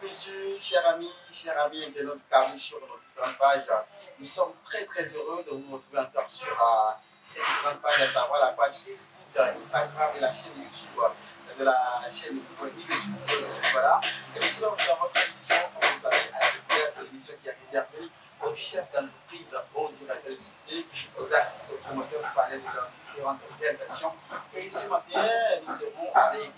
messieurs, chers amis internautes câblés sur nos différentes pages, nous sommes très heureux de vous retrouver encore sur ces différentes pages, à savoir la page Facebook, Instagram et la chaîne YouTube de la chaîne YouTube. Voilà. Et nous sommes dans votre émission, comme vous le savez, à la découverte de l'émission qui est réservée aux chefs d'entreprise, aux directeurs de société, aux artistes, aux promoteurs pour parler de leurs différentes réalisations. Et ce matin, nous serons avec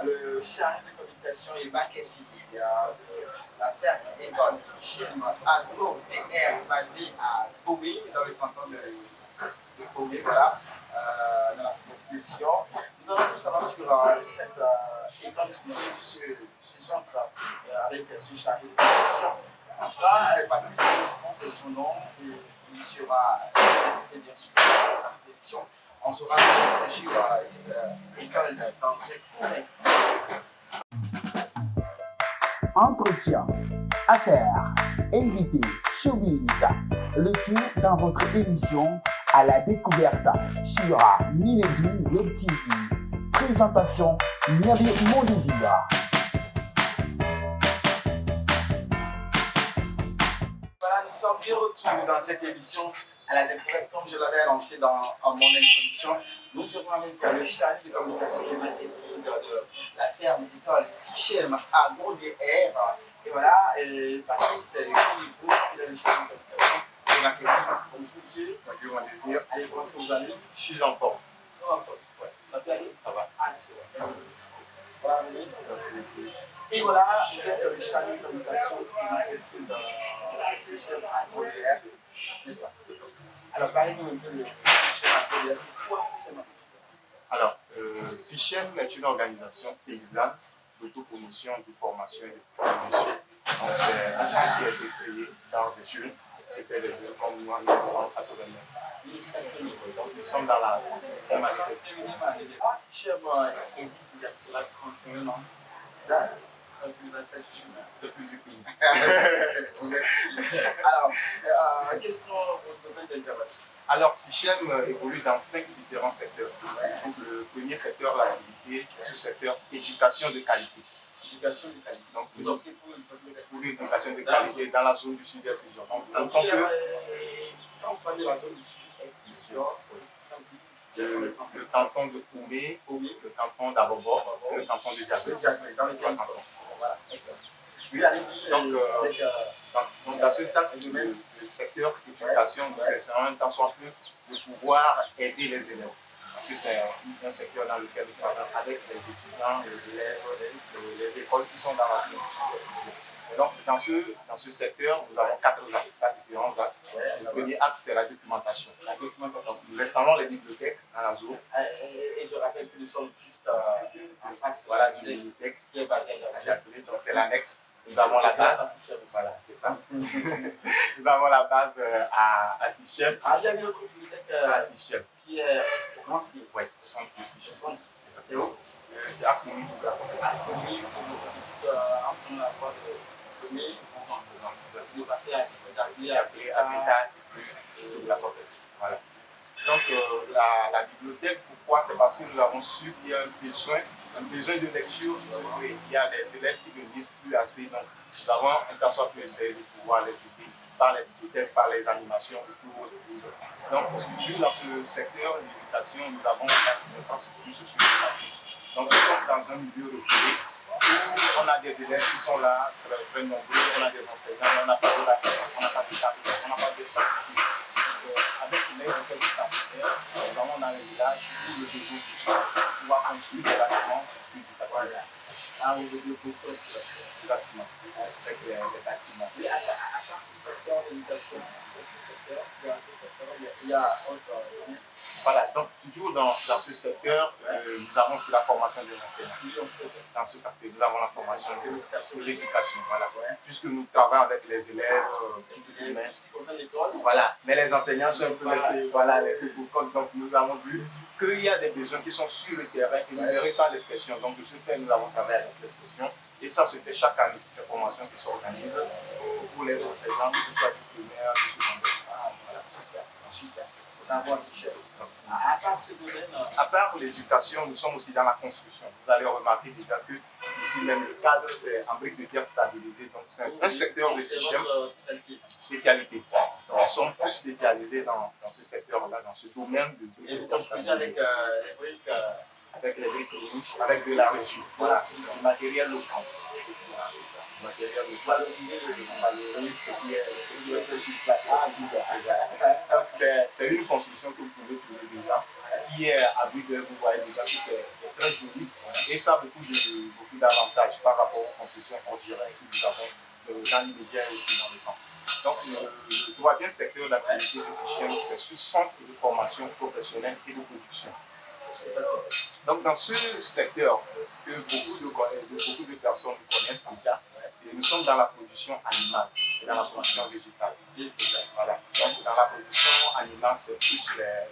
le chargé de communication et marketing de la ferme école Sichem Agro PR basée à Gomé, dans le canton de Gomé, voilà, dans la petite édition. Nous allons tout savoir sur cette école, sur ce centre avec ce chargé de communication. En tout cas, Patrice Lefond, c'est son nom, et il sera invité bien sûr à cette édition. On sera sur cette école dans ce contexte. Entretien, affaires, invités, showbiz, le tout dans votre émission à la découverte sur Miledou Web TV. Présentation, Miabi Mondésida. Voilà, nous sommes de retour dans cette émission à la découverte, comme je l'avais annoncé dans mon introduction. Nous serons avec le chargé de communication et marketing de la ferme école Sichem Agro DR. Et voilà, Patrice, comme il faut, il est le chargé de communication et marketing. Bonjour monsieur. Bonjour mon désir. Allez, comment est-ce que vous allez? Je suis en forme. En forme, ouais. Ça peut aller? Ça va. Ah, c'est bon. Merci beaucoup. Voilà, allez. Merci beaucoup. Et voilà, vous êtes le chargé de communication et marketing de Sichem Agro DR, n'est-ce pas? Alors, parlez-nous un peu de Sichem Agro DR. C'est quoi Sichem Agro DR? Alors, Sichem est une organisation paysanne d'autopromotion, de formation et de promotion. Donc, c'est un centre qui a été créé par des jeunes. C'était des jeunes comme nous en 1989. Donc, nous sommes dans la même année d'existence. Sichem existe il y a cela 31 ans. Ça vous a fait du chemin. C'est plus vieux que nous. Alors, quels sont vos domaines d'intervention? Alors, Sichem évolue dans 5 différents secteurs. Donc, le premier secteur d'activité, c'est ce secteur éducation de qualité. Éducation de qualité. Donc, Vous optez pour l'éducation de qualité. pour l'éducation de qualité dans la zone du sud-est région. Donc, C'est-à-dire, quand on parle de la zone du sud-est région, ça veut dire quels sont les cantons? le canton de Koumé, le canton d'Abobo, le canton de Diablé. Dans lesquels nous sommes. Voilà, exact. Oui, allez-y. Donc, dans ce cadre de secteur éducation, nous essayons en même temps soit peu de pouvoir aider les élèves. Parce que c'est un secteur dans lequel nous travaillons avec les étudiants, les élèves, les écoles qui sont dans la zone du sud-est. Donc, dans ce secteur, nous avons 4 axes, 4 différents axes. Le premier axe, c'est la documentation. La documentation. Donc, nous installons les bibliothèques dans la zone. Et je rappelle que nous sommes juste en face de Voilà, d'une bibliothèque qui est basée à Diablé. Donc, c'est l'annexe. Et Nous avons la c'est base. Voilà, c'est ça. Nous avons la base à Sichem. Ah, il y a une autre bibliothèque À Sichem. qui est au Grand Sire. Oui, au centre de Sichem. C'est où? C'est à Koumi du Gabon. À Koumi, je me trouve juste en prenant la voie de Koumi, de passer à Diablé, à Beta et de la Coquette. Voilà. Donc, la bibliothèque, pourquoi? C'est parce que nous avons su qu'il y a un besoin de lecture qui se fait. Il y a des élèves qui ne lisent plus assez. Donc, nous avons un temps soit pu essayer de pouvoir les aider par les bibliothèques, par les animations autour de livres. Donc, toujours dans ce secteur d'éducation, nous avons une infrastructure socio-éducative. Donc, nous sommes dans un milieu reculé où on a des élèves qui sont là, très nombreux, on a des enseignants, on n'a pas de bâtiment, on n'a pas de capital, on n'a pas de structure. Avec l'aide de quelques partenaires, nous avons dans les villages tout le réseau social pour pouvoir construire des bâtiments socio-éducatifs. Ah, vous avez beaucoup de population. Exactement, avec les bâtiments. Oui, à part ce secteur d'éducation, il y a autre domaine. Voilà, donc toujours dans ce secteur, nous avons sur la formation des enseignants. Dans ce secteur, nous avons la formation de l'éducation, voilà. Puisque nous travaillons avec les élèves, tout ce qui concerne l'école. voilà, mais les enseignants sont un peu laissés pour compte. Donc nous avons vu qu'il y a des besoins qui sont sur le terrain et ne méritent pas l'expression. Donc de ce fait, nous avons travaillé avec l'expression. Et ça se fait chaque année, ces formations qui s'organisent pour les enseignants, que ce soit du primaire, du secondaire. Voilà, super. d'avoir ces chefs. À part ce domaine, À part l'éducation, nous sommes aussi dans la construction. Vous allez remarquer déjà que ici même le cadre c'est en briques de terre stabilisé. Donc c'est un secteur de c'est Sichem votre spécialité. spécialité. Donc, nous sommes plus spécialisés dans ce secteur-là, dans ce domaine de briques Et de vous terre construisez stabilisé. avec les briques. Avec les briques rouges, avec de la régie. Voilà, du matériel local. Du matériel local. Valoriser le Valoriser qui est aussi donc c'est une construction que vous pouvez trouver déjà, qui est à vue d'œil, vous voyez déjà que c'est très joli et ça a beaucoup d'avantages par rapport aux constructions qu'on dirait si nous avons dans l'immédiat et aussi dans le temps. Donc le troisième secteur d'activité de Sichem, c'est ce centre de formation professionnelle et de production. Donc dans ce secteur que beaucoup de personnes connaissent déjà, et nous sommes dans la production animale et dans la production végétale. Voilà. Donc dans la production animale, c'est plus les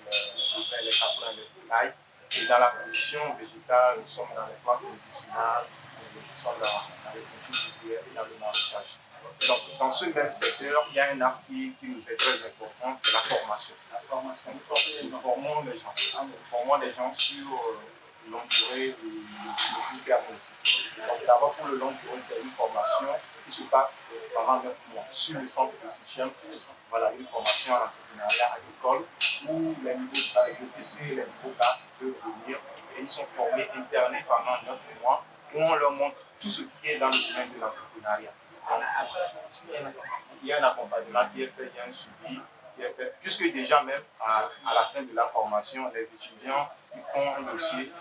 caprins, les volailles. Et dans la production végétale, nous sommes dans les plantes médicinales, nous sommes dans les cultures vivrières et dans le maraîchage. Donc dans ce même secteur, il y a un axe qui nous est très important, c'est la formation. La formation, Nous formons les gens. Nous formons les gens sur longue durée et le plus terme aussi. Donc d'abord pour le long durée, c'est une formation qui se passe pendant 9 mois sur le centre de Sichem. Voilà, une formation en entrepreneuriat agricole où les niveaux de PC, les niveaux bas peuvent venir et ils sont formés, internés pendant 9 mois où on leur montre tout ce qui est dans le domaine de l'entrepreneuriat. Après la formation, il y a un accompagnement qui est fait, il y a un suivi qui est fait, puisque déjà même à la fin de la formation, les étudiants ils font un dossier,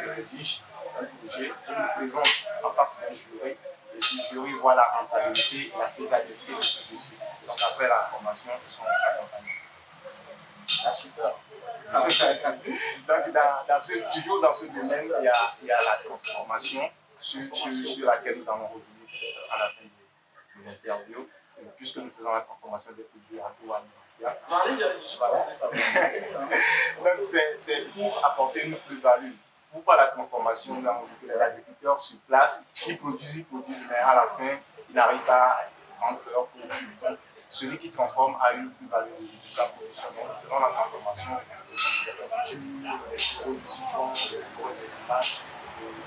ils rédigent un projet, ils le présentent en face d'un jury, et ce jury voit la rentabilité et la faisabilité de ce dossier. Donc après la formation, ils sont accompagnés. Ah, super. Donc toujours dans ce domaine, il y a la transformation sur laquelle nous allons revenir peut-être à la fin de l'interview, puisque nous faisons la transformation des produits agroalimentaires. Donc c'est pour apporter une plus-value. Pourquoi la transformation? Nous avons vu que les agriculteurs sur place, ils produisent, mais à la fin, ils n'arrivent pas à vendre leurs produits. Donc celui qui transforme a une plus-value de sa production. Donc nous faisons la transformation des confitures, des sirops de citron, des sirops de passe,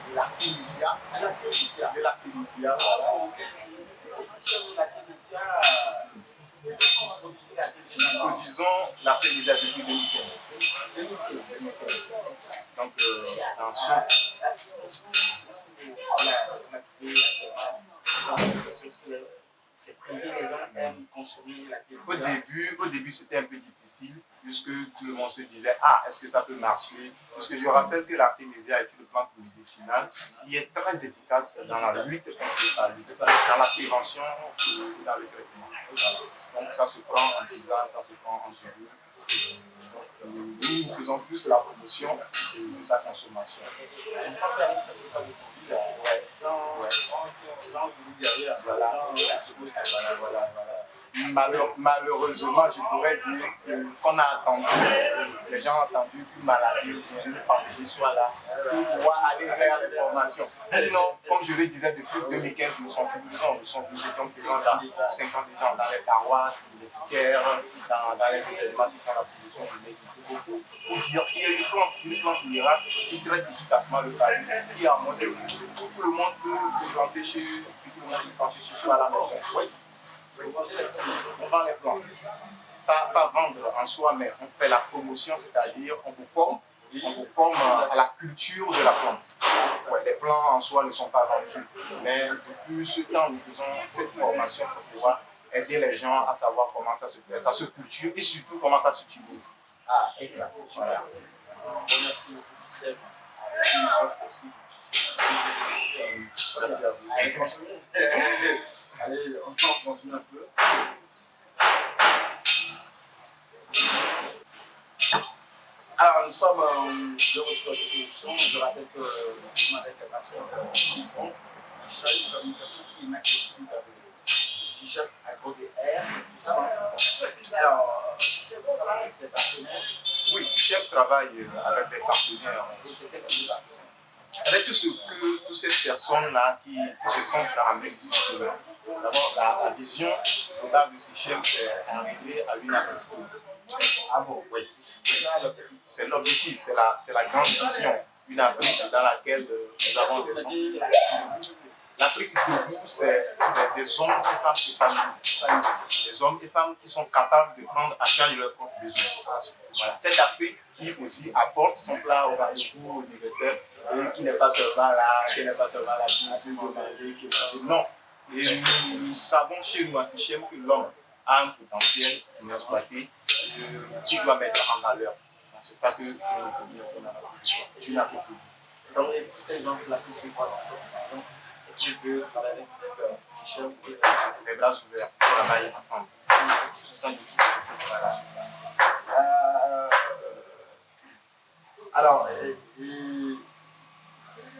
de l'artémisia. De l'artémisia, voilà. Nous produisons l'artémisia depuis 2015. Donc, dans c'est prisé, les gens aiment consommer la Au début, c'était un peu difficile, puisque tout le monde se disait, ah, est-ce que ça peut marcher? Puisque je rappelle que l'artémisia est une plante médicinale qui est très efficace dans la lutte contre le palud, dans la prévention et dans le traitement. Voilà. Donc, ça se prend en tisane, ça se prend en gélule. Nous faisons plus la promotion de sa consommation. Je crois qu'avec cette histoire de Covid, les gens vous derrière. Malheureusement, je pourrais dire qu'on a attendu, les gens ont attendu qu'une maladie ou une pandémie soit là pour pouvoir aller vers les formations. Sinon, comme je le disais, depuis 2015, nous sensibilisons, nous étions présents dans 5 ans déjà dans les paroisses universitaires, dans les événements qui font la production de médicaments, pour dire qu'il y a une plante miracle qui traite efficacement le palud, qui est en moins de où tout le monde peut planter chez soi à la maison. Oui. On vend les plantes. Pas vendre en soi, mais on fait la promotion, c'est-à-dire on vous forme à la culture de la plante. Ouais, les plants en soi ne sont pas vendus, mais depuis ce temps, nous faisons cette formation pour pouvoir aider les gens à savoir comment ça se fait, ça se culture et surtout comment ça s'utilise. Ah, exact. Voilà. Merci beaucoup, Sichem. Avec une offre aussi. Allez, on peut en consommer un peu. Alors, nous sommes de retour dans cette émission. Je rappelle que nous sommes avec Patrice Bouffon, chargé de communication et marketing de Sichem AgroDR. C'est ça, non? Alors, Sichem travaille avec des partenaires. Oui, Sichem travaille avec des partenaires. Et c'était comme ça. Avec toutes ces personnes-là qui se sentent dans la même vision. D'abord, la vision globale de Sichem, c'est arriver à une agriculture Ah bon, Oui, c'est ça l'objectif. c'est l'objectif, c'est la grande vision. Une Afrique dans laquelle nous avons des gens. L'Afrique debout, c'est des hommes et femmes épanouis. Des hommes et femmes qui sont capables de prendre à charge leurs propres besoins. Voilà. Cette Afrique qui aussi apporte son plat au rendez-vous universel et qui n'est pas seulement là, pour demander, non. Et nous savons chez nous à Sichem que l'homme a un potentiel inexploité qui doit mettre en valeur. C'est ça que nous avons besoin. C'est une Afrique debout. Donc, et tous ces gens-là qui se voient dans cette vision et qui veulent travailler avec Sichem, les bras ouverts, travailler ensemble. c'est une instruction. Voilà. Alors,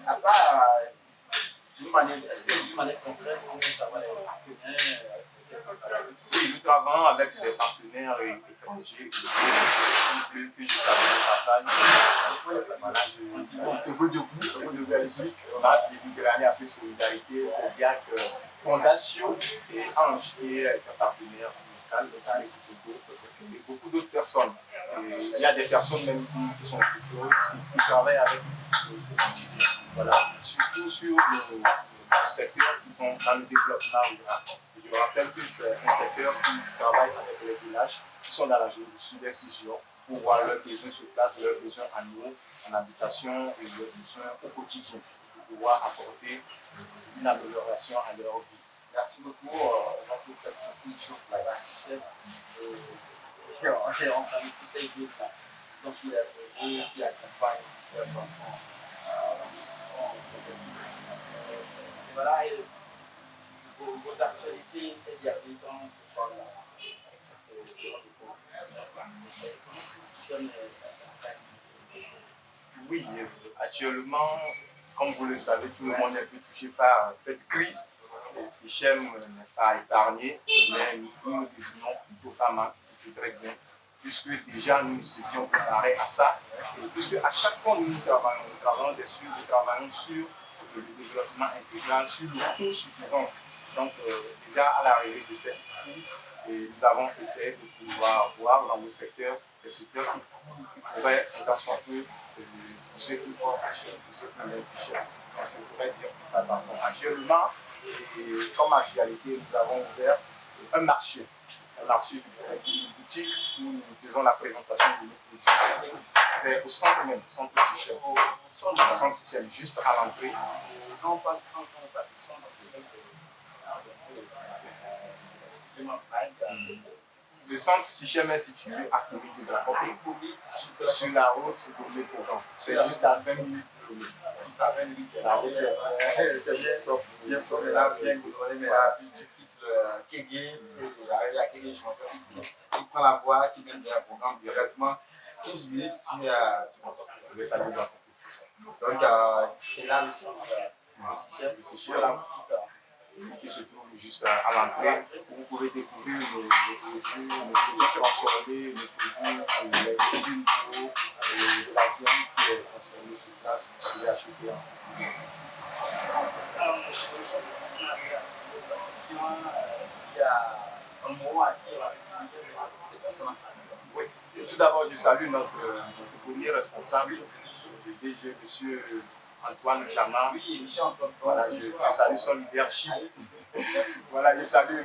à part, d'une manière, est-ce que d'une manière concrète, on peut savoir les partenaires avec lesquels on travaille? Oui, nous travaillons avec des partenaires étrangers que je salue au passage. Voilà, Togo de Belgique, on a Méditerranée Afrique Solidarité, Kodiak, Fondation et Ange qui est un partenaire local aussi avec Togo et beaucoup d'autres personnes. Et il y a des personnes même qui sont qui travaillent avec nous au quotidien. Voilà, surtout sur le secteur qui font dans le développement rural. Je rappelle que c'est un secteur qui travaille avec les villages qui sont dans la zone du sud-est pour voir leurs besoins sur place, leurs besoins en eau, en habitation et leurs besoins au quotidien pour pouvoir apporter une amélioration à leur vie. Merci beaucoup. On a beaucoup de choses là-bas à Sichem. Et on salue tous ces jeunes qui sont sur les projets, qui accompagnent Sichem dans son objectif. Et voilà, et vos actualités ces derniers temps, je crois, avec cette période de Covid-19. Comment est-ce que Sichem est organisé? Oui, actuellement, comme vous le savez, tout le monde est un peu touché par cette crise. Sichem n'est pas épargné, mais nous nous débrouillons plutôt pas mal, plutôt très bien, puisque déjà nous nous étions préparés à ça. Et puisque à chaque fois nous travaillons sur le développement intégral, sur l'autosuffisance. Donc déjà à l'arrivée de cette crise, nous avons essayé de pouvoir voir dans le secteur des secteurs qui pourraient potentiellement pousser plus fort Sichem, pousser plus loin Sichem. Donc je pourrais dire que ça va. Donc, actuellement, et comme actualité, nous avons ouvert un marché, une boutique où nous faisons la présentation de nos produits. C'est au centre même, au centre Sichem. Au centre Sichem, juste à l'entrée. Quand on parle de centre Sichem, c'est un peu, excusez-moi, le centre Sichem est situé à Kouri de la Côte, sur la route de Léfogan. C'est juste à 20 minutes de l'eau. Juste à 20 minutes de la route. Bien goudronné, mais là, puis tu quittes le Kégué, et arrivé à Kégué, tu prends la voie qui mène vers le programme directement. 15 minutes, tu vais t'aller dans la compétition. Donc, c'est là le centre de Sichem, la boutique. Qui se trouve juste à l'entrée, où vous pouvez découvrir les produits transformés, les produits bio, la viande qui est transformée sur place, vous pouvez acheter en plus. Est-ce qu'il y a un mot à dire à définir des personnes ensemble? Oui. Tout d'abord, je salue notre premier responsable, le DG, M. Antoine Chama. Oui, M. Antoine. Voilà, je salue son leadership. Voilà, je salue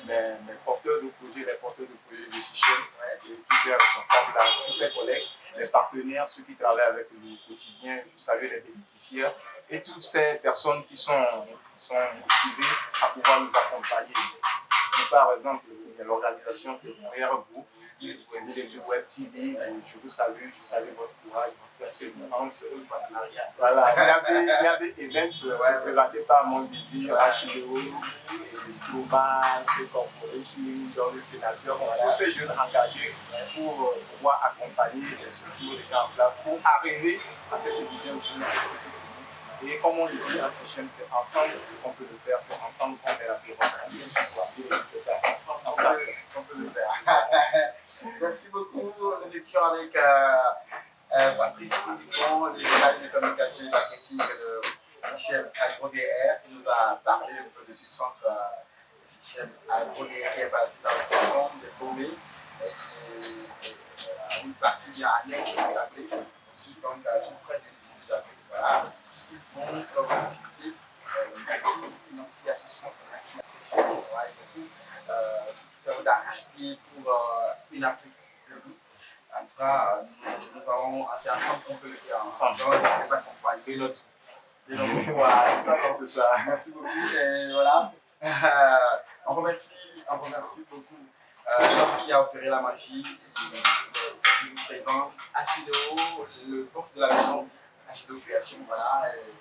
mes porteurs de projets, les porteurs de projets de Sichem, et tous ces responsables, là, tous ces collègues, les partenaires, ceux qui travaillent avec nous au quotidien. Je salue les bénéficiaires et toutes ces personnes qui sont motivées à pouvoir nous accompagner. Et par exemple, l'organisation qui est derrière vous, du Web TV, je vous salue, votre courage, votre persévérance. Voilà, il y avait Events représentés par Mon Désir, HIO, Stroma, Corporation, dans les sénateurs, tous ces jeunes engagés pour pouvoir accompagner les structures déjà en place pour arriver à cette vision du. Et comme on le dit à Sichem, c'est ensemble qu'on peut le faire, c'est ensemble qu'on met la pyramide. C'est ça, ensemble qu'on peut le faire. Merci beaucoup. Nous étions avec Patrice Coudifon, le chargé de communication et marketing de Sichem AgroDR, qui nous a parlé un peu de ce centre Sichem AgroDR qui est basé dans le canton de Bomé. une partie bien à l'aise avec Ablé aussi, donc tout près de l'ICI d'Ablé. Voilà, avec tout ce qu'ils font comme activité. Merci à ce centre, merci à ce travail beaucoup d'arrache-pied pour une Afrique debout. En tout cas, nous avons, c'est ensemble qu'on peut le faire ensemble. Donc, on les accompagne. Et notre voilà, c'est ça, comme ça. Merci beaucoup. Et voilà. On remercie beaucoup l'homme qui a opéré la magie, il est toujours présent. Achileo, le boss de la maison, Achileo Création, voilà. Et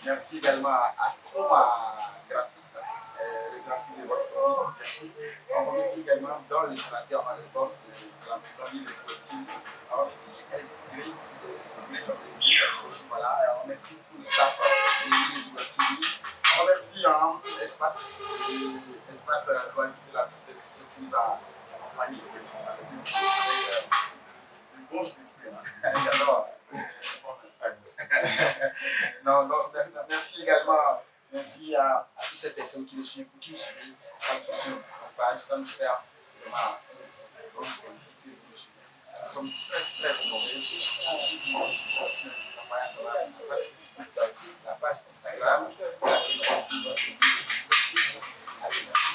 merci également à Astro, ma graphiste, le graphiste de votre commune, bien sûr. On remercie également dans le sénateur, le boss de la maison Ville de Collective. On remercie Alice Gray de voilà. On remercie tout le staff de Ville de TV. On remercie l'espace loisir de la compétition qui nous a accompagnés à cette émission avec de bons jeux de fruits. J'adore. Non, merci également, merci à toutes ces personnes qui nous suivent, ça nous fait vraiment plaisir que vous nous suivez. Nous sommes très honorés de vous suivre sur la page Facebook, la page Instagram, la chaîne YouTube, allez, merci.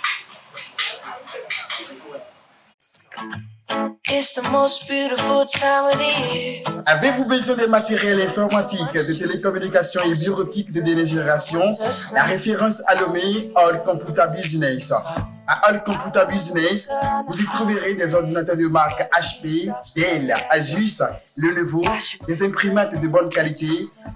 It's the most beautiful time of the year. Avez-vous besoin de matériel informatique, de télécommunications et bureautique de dernière génération? La référence à Lomé, All Computer Business. À All Computer Business, vous y trouverez des ordinateurs de marque HP, Dell, Asus, Lenovo, des imprimantes de bonne qualité,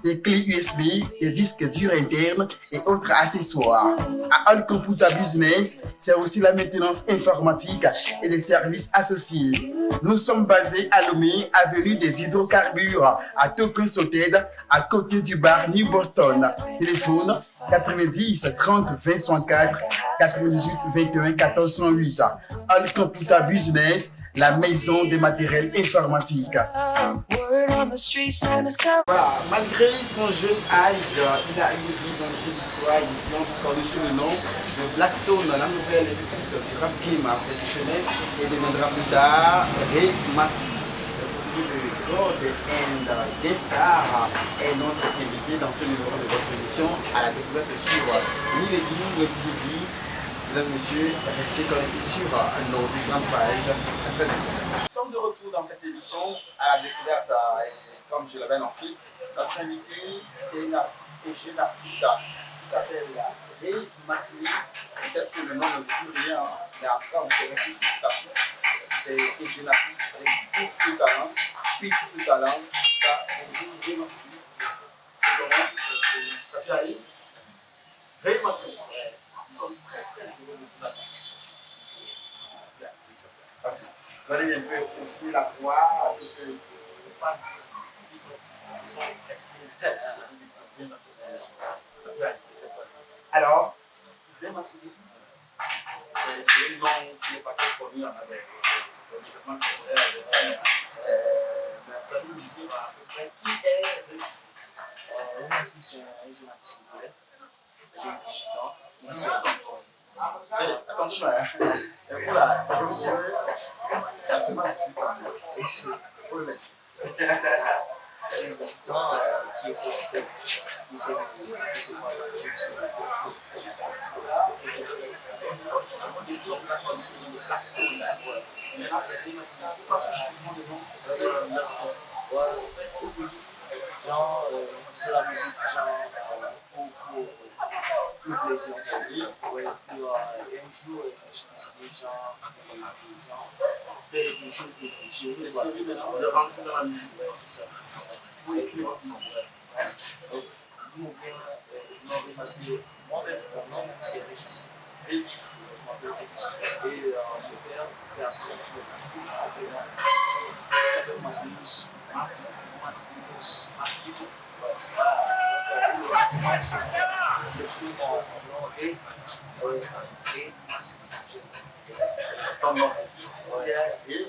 des clés USB, des disques durs internes et autres accessoires. À All Computer Business, c'est aussi la maintenance informatique et des services associés. Nous sommes basés à Lomé, avenue des Hydrocarbures, à Token-Soted, à côté du bar New Boston. Téléphone 90 30 20 64 98 21 14 108. All Computer Business, la maison des matériels informatiques. Voilà, malgré son jeune âge, il a une vision de l'histoire édifiante connue sous le nom de Blackstone, la nouvelle élite du rap game a fait du chemin et deviendra plus tard Ray Masli. Le protégé de God and Guestar est notre invité dans ce numéro de votre émission à la découverte sur Mille et Web TV. Mesdames et messieurs, restez connectés sur nos différentes pages. À très bientôt. Nous sommes de retour dans cette émission à la découverte et comme je l'avais annoncé, notre invité, c'est une artiste et jeune artiste qui s'appelle Ray Masli. Peut-être que le nom ne vous dit rien, mais en tout cas, vous saurez tous sur cet artiste. C'est une jeune artiste avec beaucoup de talent, En tout cas, bonjour Ray Masli. C'est comment? Ça peut aller? Ray Masli. Nous sommes très heureux de vous avoir ce soir. Ok. Donnez un peu aussi la voix à les femmes qui sont pressées de dans cette émission. Ça peut aller. Alors, Ray Masli, c'est un nom qui n'est pas très connu avec le développement culturel des femmes. Mais vous allez nous dire à peu près qui est Ray Masli. Ray Masli, c'est un jeune artiste congolais. J'ai 18 ans. Attention, et vous là, vous serez à seulement 18 ans. Et c'est pour le laisser. J'ai 18 ans qui essaie de faire, qui essaie de partager jusqu'à la on vous a connu sous le nom de Blackstone. Maintenant, c'est Ray Masli. Pourquoi ce changement de nom? au début, genre, je faisais la musique, genre, pour le plaisir. Ouais, puis, un jour, je me suis décidé, genre, faire des choses de plaisir. Décidé maintenant de rentrer dans la musique. Ouais, c'est ça. Vous écrivez votre nom. Donc, d'où on vient, Ray Masli. Moi-même, mon nom, c'est Régis. Régis. Je m'appelle Régis. Et mon père, son nom, il s'appelle Maslimous. Maslimous. Maslimous. J'ai pris mon nom et Maslimous. Ton nom Régis, et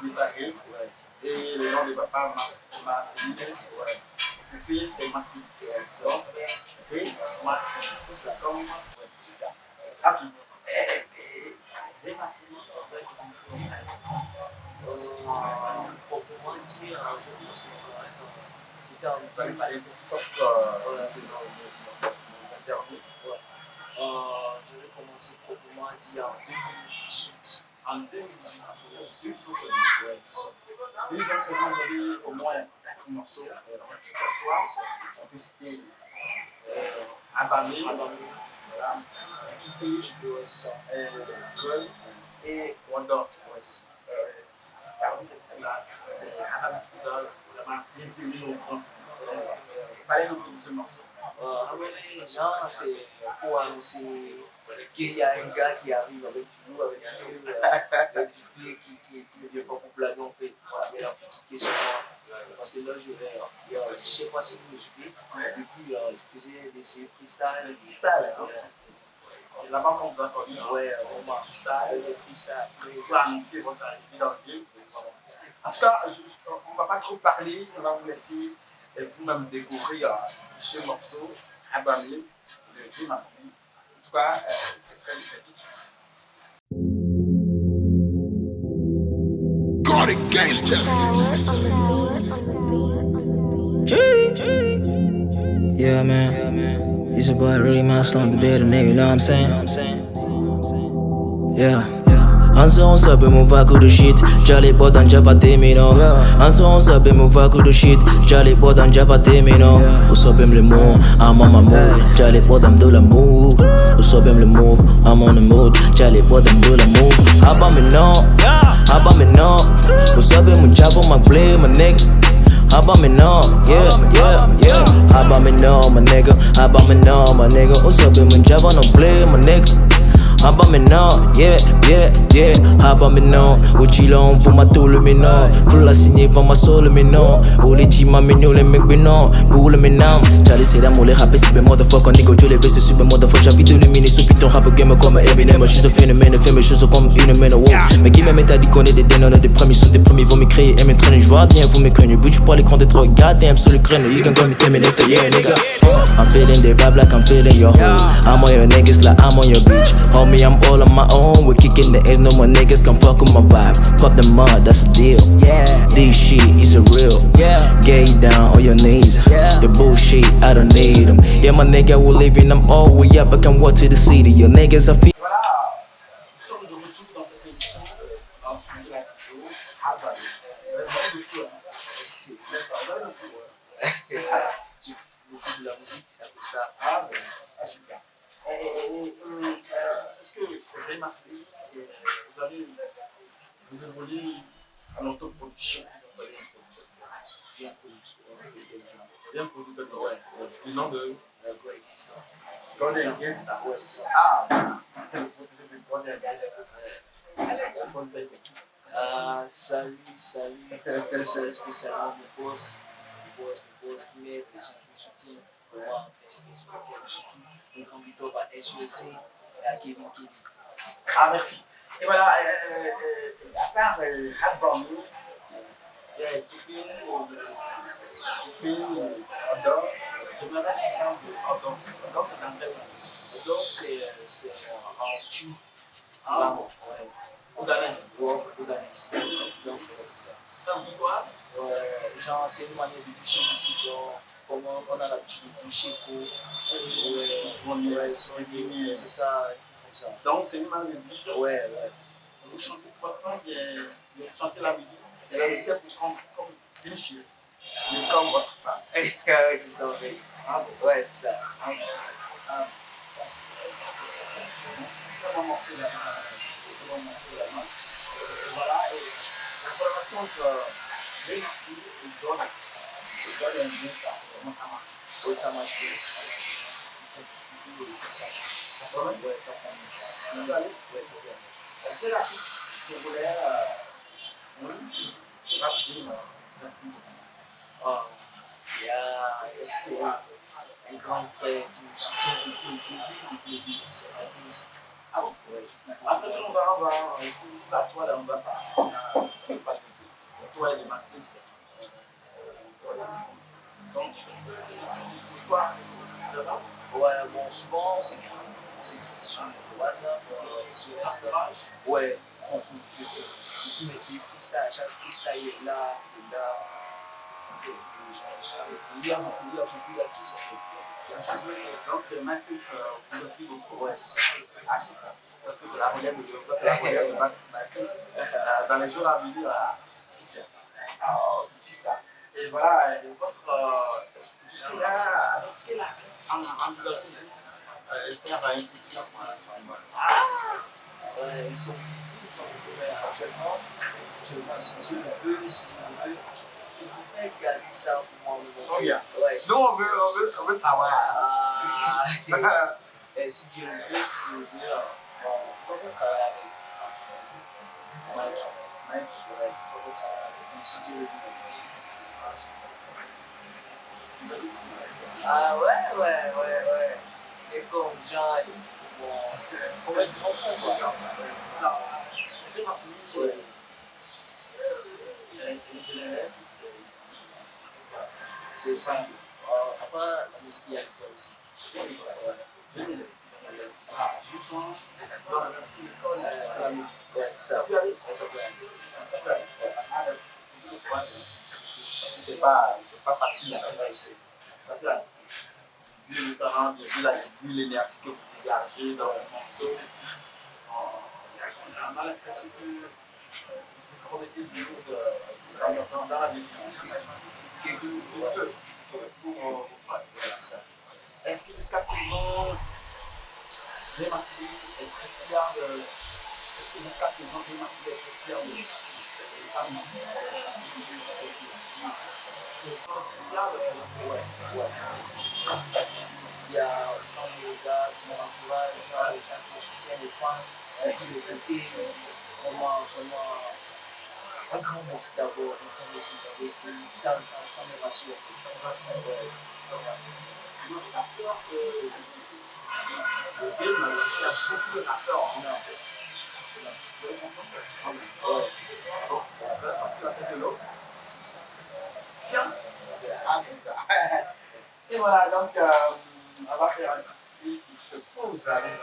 Messager, et le nom de papa Maslimous. Et puis c'est Massi. Donc, Ray Massi, c'est ça. Comme super. Ah, puis, Ray Masli, vous avez commencé commencé au vrai? Proprement dit, j'ai commencé mon travail quand j'étais en Vous allez 2000. parler beaucoup plus fort pour c'est nos internautes. Ouais. J'avais commencé proprement dit en 2018. En 2018, c'est 2 ans seulement. Ouais, c'est ça. 2 ans seulement, vous avez au moins 4 morceaux. Toi, on peut citer Abamé, voilà, Equipage, Ouais, c'est ça. Gold et Wonder. Ouais, c'est ça. Parmi cette team-là, c'est Abamé qui nous a vraiment révélé au grand public. Parlez-nous de ce morceau. Genre, c'est pour annoncer qu'il y a un gars qui arrive avec du lourd, avec du feu qui ne vient pas pour blaguer en fait. Voilà, il a cliqué sur moi. Parce que là, je ne sais pas si vous me suivez. Depuis, je faisais des freestyles. Le freestyle, hein? C'est là-bas qu'on vous a connu. Hein? Ouais, Le freestyle. le freestyle. Pour annoncer votre arrivée dans le game. En tout cas, on ne va pas trop parler, on va vous laisser vous-même découvrir ce morceau, Abamé, de Vieux Massili. En tout cas, c'est tout de suite. Garden Gangster. Yeah, man. It's a boy really my slump the bed, nigga, you know what I'm saying? Yeah. On se peut mouvoir coup de shit, j'allais pas dans Java Temino. On se peut mouvoir coup de shit, j'allais pas dans Java Temino. Ou so bim le move, I'm on my mood, j'allais pas dans de l'amour. Ou so bim le move, I'm on the mood, j'allais pas dans de l'amour. Abamino, ou so bim mon Java my play, my nigga. Abamino, yeah. Abamino, my nigga. My nigga. Ou so bim mon Java no play, my nigga. Abamino, yeah. Abamino, Uchilon, faut ma tout le mino. Faut la signer, faut ma soul le mino. Ou les chima mignon, les mecs binon. Pour le minam, Charlie c'est l'amour, les rappeurs, c'est ben motherfucker. Nico, tu les veux, c'est super motherfucker. J'ai envie de luminer sous putain, rap game comme Eminem. Je suis un phénomène, fais mes choses comme une mène. Mais qui m'aime, t'as dit qu'on est des dénons, des premiers sont des premiers, vont m'écrire et m'entraîner. Je vois bien, vous me craignez. But you pas l'écran des trop goddamn sur le crâne. You can call me Terminator, yeah, nigga. I'm feeling the vibe like I'm feeling your hoe. I'm on your niggas like I'm on your bitch. Homie, I'm all on my own. We're kicking the ass, no more niggas can fuck with my vibe. Pop the mud, that's a deal. Yeah, this shit is a real. Yeah, get down on your knees. Yeah, the bullshit, I don't need them. Yeah, my nigga, we're living, I'm all way up. I can walk to the city. Your niggas, I feel. Voilà, nous sommes de retour dans cette émission en suivi la vidéo Abamé. Vous avez le fou, hein? N'est-ce pas? Vous avez le fou, hein? J'ai fait beaucoup de la musique, c'est un peu ça. Ah, ben, super. Est-ce que Vieux Massili, vous évoluez en autoproduction? Vous avez un producteur? J'ai un producteur. Vous avez un producteur du nom de Great Gangsta. Golden Gangsta. Ouais, c'est ça. Ah, le producteur de Golden Gangsta. Il faut le faire. Salut, spécialement mon boss qui m'aide, les gens qui me soutiennent, moi, surtout un grand big up à SUSC et à Kevin. Ah, merci. Et voilà, à part Abamé, il y a Tipeee, Odor. J'aimerais qu'on parle de Odor. Odor, c'est dans quel nom? Odor, c'est en tube. Ah, bon. Ouais. Odanesi. Donc, c'est ça. Ça vous dit quoi? Genre, c'est une manière de toucher aussi, comme on a l'habitude de toucher pour. C'est ça, comme ça. Donc, c'est une manière de dire. Ouais. Vous chantez pour votre femme, vous chantez la musique. Et la musique est pour comme une chien. Mais comme votre femme. Ouais, c'est ça, en fait. Ah, bon. Ouais, c'est ça. Ça, c'est un bon morceau d'allemand. Voilà, et la collaboration entre Vieux Massili et Golden Gangsta, comment ça marche? Oui, ça marche. Ça promet? Ouais, ça prend. Ouais, ça prend. Quel artiste que vous voulez rapidement s'inspirer? Il y a un grand frère qui me soutient depuis le début, c'est ma fille. Ah bon? Ouais, Après tout, on va sous la toile, on va pas de toi et de ma fille, c'est donc toi, ouais, bon, souvent on s'écrit sur WhatsApp, sur Instagram. Ouais, mais c'est freestyle, à chaque freestyle il est là. Il y a beaucoup d'artistes en fait. Donc, MyFlix vous inspire beaucoup. Ouais, c'est ça. Ah, super. Parce que c'est la relève de MyFlix. Dans les jours à venir, qui sait? Alors, super. Et voilà, jusque-là, avec quel artiste envisagez-vous faire un futur pour Ils sont actuellement. Si Dieu le veut, je vais garder ça pour moi. Oh, yeah. Ouais. Nous, on veut savoir. Et si Dieu le veut, on peut travailler avec Mike. Ouais, on peut travailler avec lui si Dieu le veut. Vous avez trouvé. Ah ouais. Et comme genre, on va être enfant quoi. Ouais. C'est les élèves, C'est ça. Après, la musique, il y a l'école aussi. c'est les élèves. Ah, je pense dans la l'école, la musique. Ouais, c'est ça. Ça peut aller. Ça peut aller. Ça peut aller. Ah, c'est pas facile. Ça peut aller. Vu le talent, vu l'énergie que vous dégagez dans le morceau, on a l'impression que vous promettez du lourd dans la vie. Quelque chose de feu pour vos fans. Est-ce que jusqu'à présent, Remassili est très fier de. Est-ce que jusqu'à présent, Remassili est très fier de sa musique? Il y a les gars, mon entourage, les gens qui soutiennent les fans, qui le côté, vraiment, un grand merci d'abord, ça me rassure. Le rappeur de game, il y a beaucoup de rappeurs en français. On va sortir la tête de l'eau. Tiens. Ah, super. Et voilà, donc on va faire une petite pause avec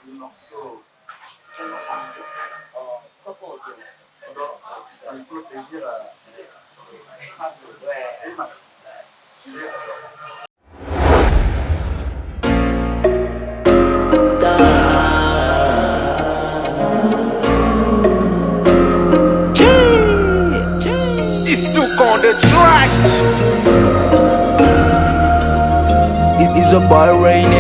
le morceau. Quel morceau? Pourquoi pas Avec le plaisir. Et merci. It's Duke on the track. It's a boy rain,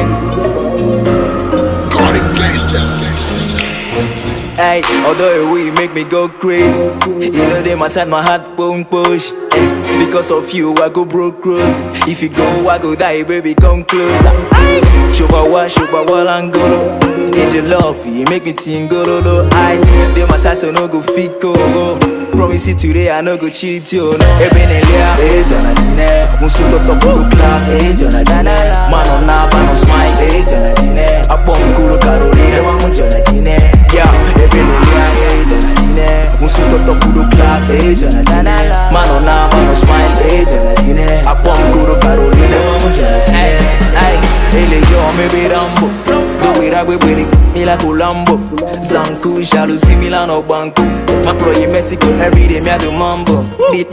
Hey, although we make me go crazy, you know they must have my heart won't push. Hey, because of you, I go broke close. If you go, I go die, baby, come closer. Shuba Angolo. Angel love, you make me think go lo. They must have so no go fit go. Promise you today, I no go cheat you. Ebenelia, hey Jonathan, Musu Toto Kuru class, hey Jonathan. Man on nap, man on smile, hey Jonathan. Apom Kuru Carolina, Mamu Jonathan. Yeah, Ebenelia, hey Jonathan. Musu Toto Kuru class, hey Jonathan. Man on nap, man on smile, hey Jonathan. Apom Kuru Carolina, Mamu Jonathan. Hey, ele yo me be Rambo. Do it up with it, Mila Colombo. Zanku, jalousie, Milano Banco. My pro in Mexico, every day me I do mambo.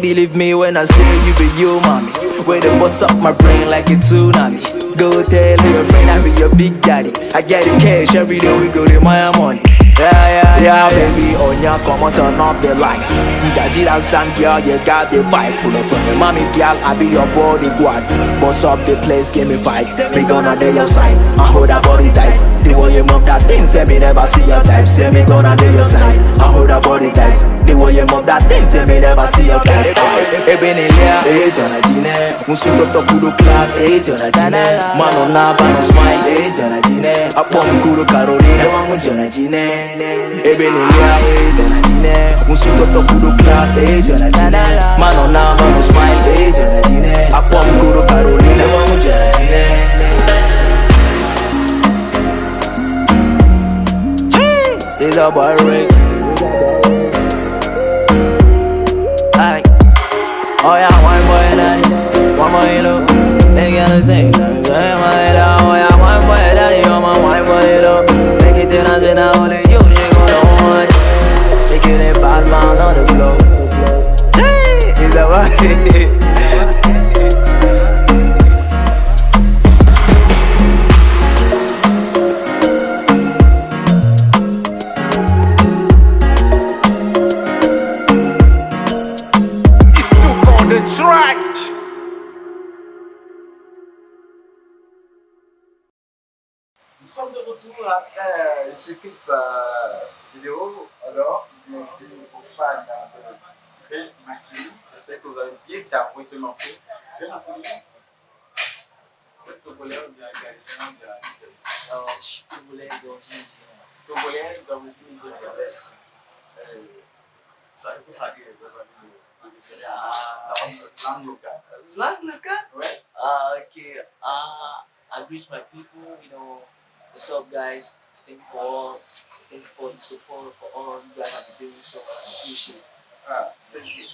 Believe me when I say you be you, mommy. Where the bust up my brain like a tsunami. Go tell your friend I be your big daddy. I get the cash every day we go to my money. Yeah, baby, on ya come on, turn up the lights. Gaji that Sam girl, you got the vibe. Pull up from the mommy girl, I be your bodyguard. Bust up the place, give me fight. We gonna do your side, I hold that body tight. The way you move that thing, say me never see your type. Say me gonna do your side, I hold that body tight. The way you move that thing, say me never see your type. Ebenelia, hey Jonathan. Musu Toto Kudo class, hey Jonathan. Man on nap, man on smile, hey Jonathan. Apom Kudo Carolina, Mamu Jonathan. Ebenelia, hey Jonathan. Musu Toto Kudo class, hey Jonathan. Man on nap, man on smile, hey Jonathan. Apom Kudo Carolina, Mamu Jonathan. It's a boy ring. Aye. Oh yeah, one boy daddy, one boy look. They gotta say that. Oh yeah, one boy daddy, oh my one boy look. Make it till I say now only you, she gonna Nous sommes de retour après ce clip vidéo. Alors, merci aux fans de Ray Massili. J'espère que vous avez bien savouré ce morceau. Ray Massili, vous êtes Togolais ou bien Ghanéen ou bien Nigérien? Je suis Togolais d'origine nigérienne. Togolais d'origine nigérienne. Ouais, c'est ça. Ça, il faut saluer le Nigeria. Ah, La langue locale. langue locale? Ouais. Okay. I greet my people, what's up, guys? Thank you for the support, for all you guys have been doing, so I appreciate it. Ah, thank you.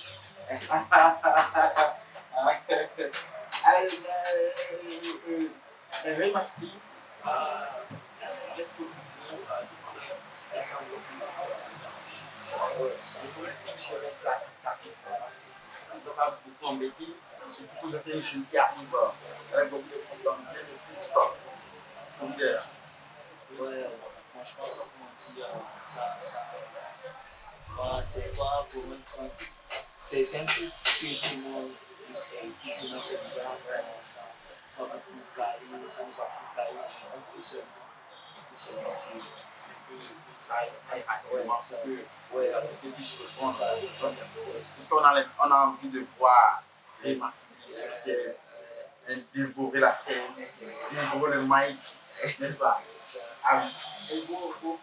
Ray Massili, peut-être que le 19, je prendrai un petit peu ça au les artistes. Il faut gérer ça, ça nous a pas beaucoup embêté, surtout quand j'étais un jeune qui arrive avec beaucoup de fonctionnalités, de plus stop. Donc, Ouais, franchement, sans mentir, c'est pas pour un truc. C'est un truc que tout le monde sait déjà, ça va nous caler, ça nous a beaucoup calé, on peut seulement ça aille rapidement, c'est ça. que l'activité puisse reprendre. C'est ça. Parce qu'on a envie de voir Ray Massili sur scène, dévorer la scène, dévorer le mic, n'est-ce pas? Ah oui. Et vos futurs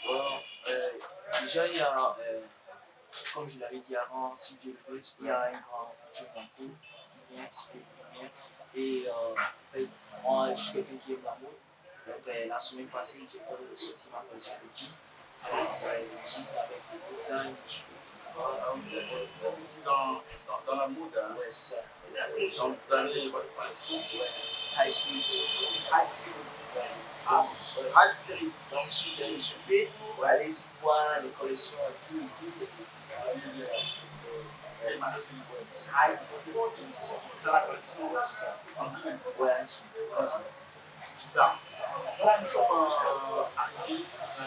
projets? Déjà, il y a, comme je l'avais dit avant, si Dieu le veut, il y a un grand futur en cours qui vient, et en fait, moi, je suis quelqu'un qui aime la mode. Donc, la semaine passée, j'ai fait sortir ma collection de jeans. Avec le design dessus. Vous êtes aussi dans la mode, hein? Ouais, c'est ça. Donc, vous avez votre collection. High Spirit. High Spirits. Ah, High Spirits. Donc, je vais aller voir les collections et tout. Ray Massili. High Spirits. C'est la collection. Ouais, High Spirit. Super. Voilà, nous sommes arrivés à la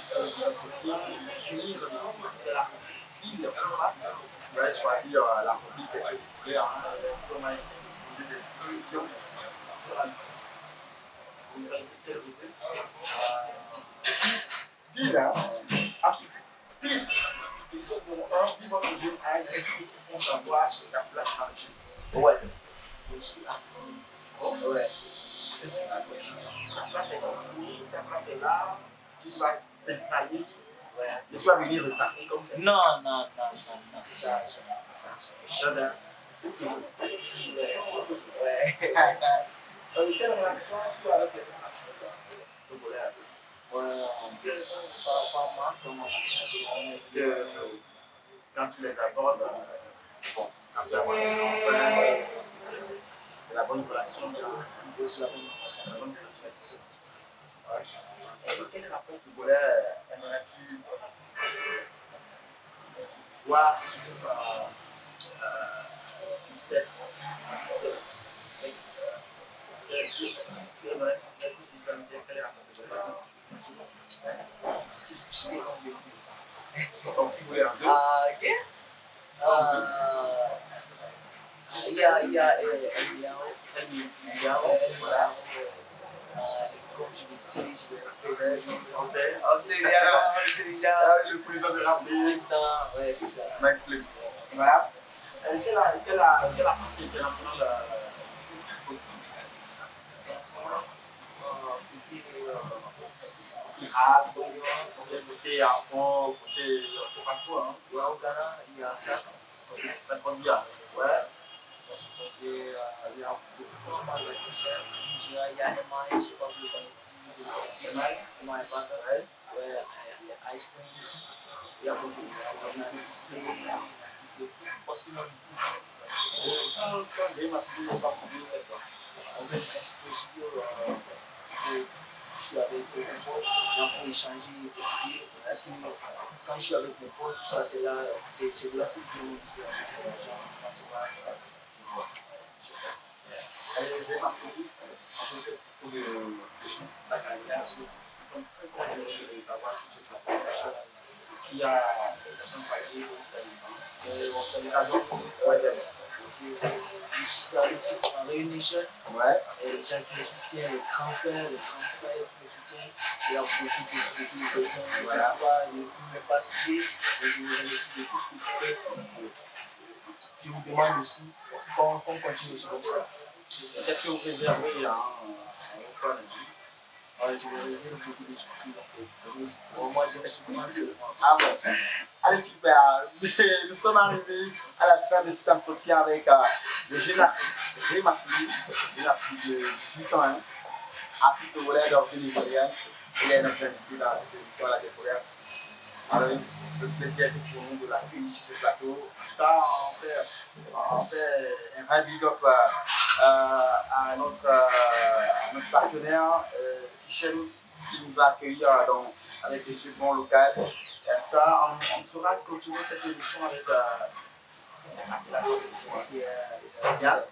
entretien pour finir de la rubrique en face. Vous allez choisir la rubrique que vous voulez. Comment essayer de poser des questions qui sera ici. Vous avez essayé quelle rubrique? Pile, hein? Ah, pile. Question numéro 1. Vu votre jeune âge, est-ce que tu penses avoir ta place dans le jeu? Ouais. Ouais. Ta place est confiée, ta place est là, tu vas t'installer, Ouais. et tu vas venir repartir comme ça. Non, ça, Jamais. Toujours. Ouais. Quelle relation tu as avec les autres artistes togolais? Ouais, pas mal comme relation. Est-ce que quand tu les abordes, bon, quand tu abordes les enfants, c'est la bonne relation, bien. Ouais, c'est la bonne relation. C'est la bonne relation. Ouais, c'est ça. Ouais. Et quel rapport togolais aimerais-tu voir sur scène? Tu aimerais être sur scène, quel rapport togolais? Est-ce que je suis en deux? Donc, si vous voulez un deux, Ok. Il y a Eliao, comme je l'ai dit, je l'ai fait on sait. On sait déjà. Le président de la Ouais, c'est ça. Mike Flips. Voilà. Quel artiste international c'est ce qu'il faut? Rap, côté afro, côté. On sait pas trop, hein. Ouais, au Ghana, il y a ça. Ça conduit à. Ouais. Il y a beaucoup d'artistes. Il y a MI, je ne sais pas si vous le connaissez. MI, ouais. Il y a Ice Prince. Il y a beaucoup de Nasty. Parce que moi, Quand Ray Massili est passé, en fait, je suis avec mes potes, pour échanger, expliquer. Parce que quand je suis avec mes potes, tout ça, c'est là, c'est de là que je me inspire. Quand tu vois, Ray Massili, je souhaite beaucoup de chance pour ta carrière. Parce que nous sommes très heureux de t'avoir sur ce plateau. S'il y a des personnes fatiguées, on se met à jour pour le troisième. je salue toute ma Rainy Nation. Ouais. Et les gens qui me soutiennent, les grands frères qui me soutiennent. Il y a beaucoup de personnes qui Voilà. ne peuvent pas citer. Et je vous remercie de tout ce que vous faites. Je vous demande aussi qu'on continue aussi comme ça. Qu'est-ce que vous réservez à vos fans? Ouais, je me réserve beaucoup de surprises en fait. Bon, moi, j'aime souvent seulement. Ah bon. Allez, super. Nous sommes arrivés à la fin de cet entretien avec le jeune artiste Ray Massili, jeune artiste de 18 ans, hein, artiste voleur d'origine nigérienne. Il est notre invité dans cette émission à la découverte. Alors, le plaisir était pour nous de l'accueillir sur ce plateau. En tout cas, on fait un vrai big up à notre partenaire, Sichel, qui nous a accueillis avec des subventions locales. Et en tout cas, on saura continuer cette émission avec la compétition. Bien.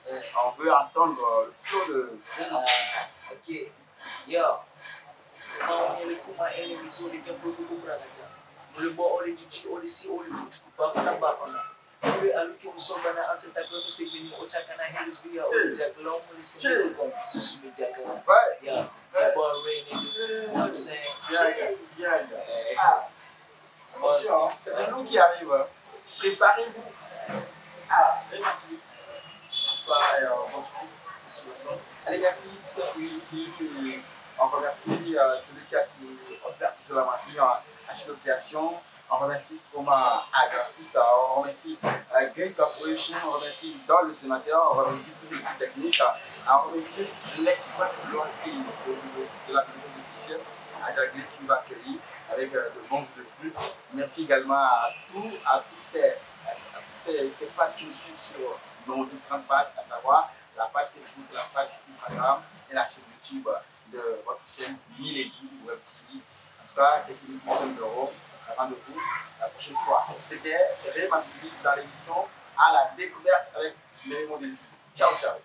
On veut entendre le flow de Ok. Yo. Kuma émission de Kempo Bragada. Le bon, on est du on est si on est du Bafana Bafana. Le aluki musombana asenta kwa kusegini ochakana hills via Jack Long listening to Susu Jack. Ouais. Yeah. C'est pas rainy. You know what I'm saying? Yeah. Attention, c'est de nous qui arrive. Préparez-vous. Ray Massili. Bonne chance. Allez, merci, tout à fait ici. On remercie celui qui a ouvert toujours la machine à Chilo Création. On remercie Stroma Agraphiste. On remercie Great Corporation. On remercie Don le sénateur. On remercie toute l'équipe technique. On remercie l'espace loisir de la communauté de Sichel, à Jaglé qui nous a accueillis avec de bons jus de fruits. Merci également à tous ces fans qui nous suivent sur nos différentes pages, à savoir la page Facebook, la page Instagram et la chaîne YouTube de votre chaîne Milady Web TV. En tout cas, c'est fini pour ce numéro. Rendez-vous la prochaine fois. C'était Ray Massili dans l'émission À la découverte avec Mélémo Désir. Ciao, ciao.